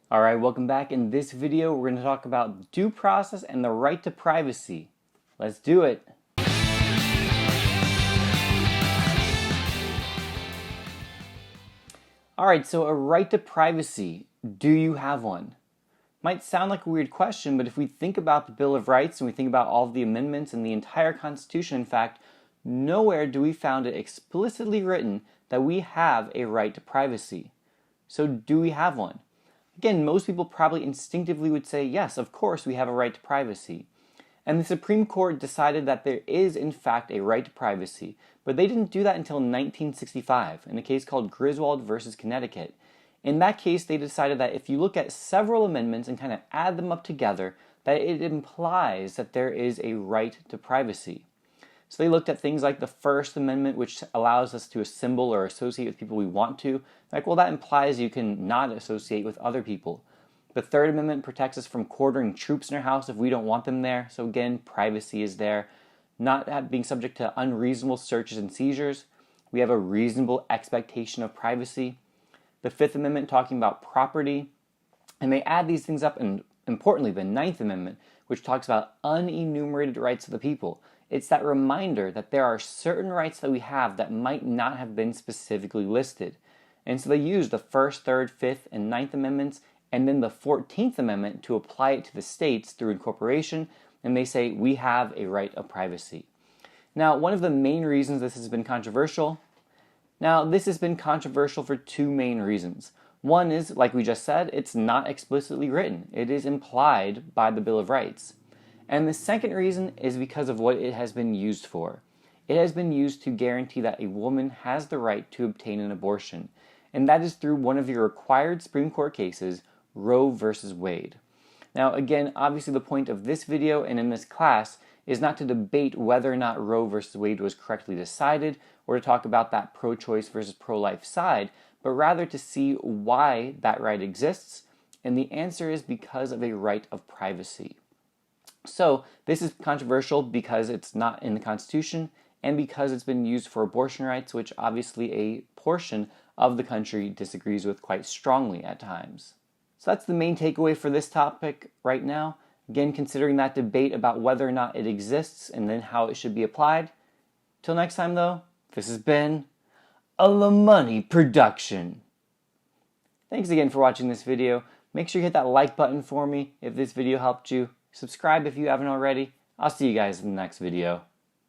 Alright, welcome back. In this video, we're going to talk about due process and the right to privacy. Let's do it. Alright, so a right to privacy. Do you have one? Might sound like a weird question, but if we think about the Bill of Rights and we think about all of the amendments and the entire Constitution, in fact, nowhere do we find it explicitly written that we have a right to privacy. So do we have one? Again, most people probably instinctively would say, yes, of course we have a right to privacy. And the Supreme Court decided that there is, in fact, a right to privacy, but they didn't do that until 1965 in a case called Griswold versus Connecticut. In that case, they decided that if you look at several amendments and kind of add them up together, that it implies that there is a right to privacy. So they looked at things like the First Amendment, which allows us to assemble or associate with people we want to. Like, well, that implies you can not associate with other people. The Third Amendment protects us from quartering troops in our house if we don't want them there. So again, privacy is there. Not being subject to unreasonable searches and seizures. We have a reasonable expectation of privacy. The Fifth Amendment talking about property. And they add these things up, and importantly, the Ninth Amendment, which talks about unenumerated rights of the people. It's that reminder that there are certain rights that we have that might not have been specifically listed. And so they use the First, Third, Fifth, and Ninth Amendments, and then the 14th Amendment to apply it to the states through incorporation, and they say we have a right of privacy. Now, one of the main reasons this has been controversial, for two main reasons. One is, like we just said, it's not explicitly written. It is implied by the Bill of Rights. And the second reason is because of what it has been used for. It has been used to guarantee that a woman has the right to obtain an abortion. And that is through one of your required Supreme Court cases, Roe versus Wade. Now again, obviously the point of this video and in this class is not to debate whether or not Roe versus Wade was correctly decided or to talk about that pro-choice versus pro-life side, but rather to see why that right exists. And the answer is because of a right of privacy. So this is controversial because it's not in the Constitution and because it's been used for abortion rights, which obviously a portion of the country disagrees with quite strongly at times. So that's the main takeaway for this topic right now. Again, considering that debate about whether or not it exists and then how it should be applied. Till next time though, this has been a La Money production. Thanks again for watching this video. Make sure you hit that like button for me if this video helped you. Subscribe if you haven't already. I'll see you guys in the next video.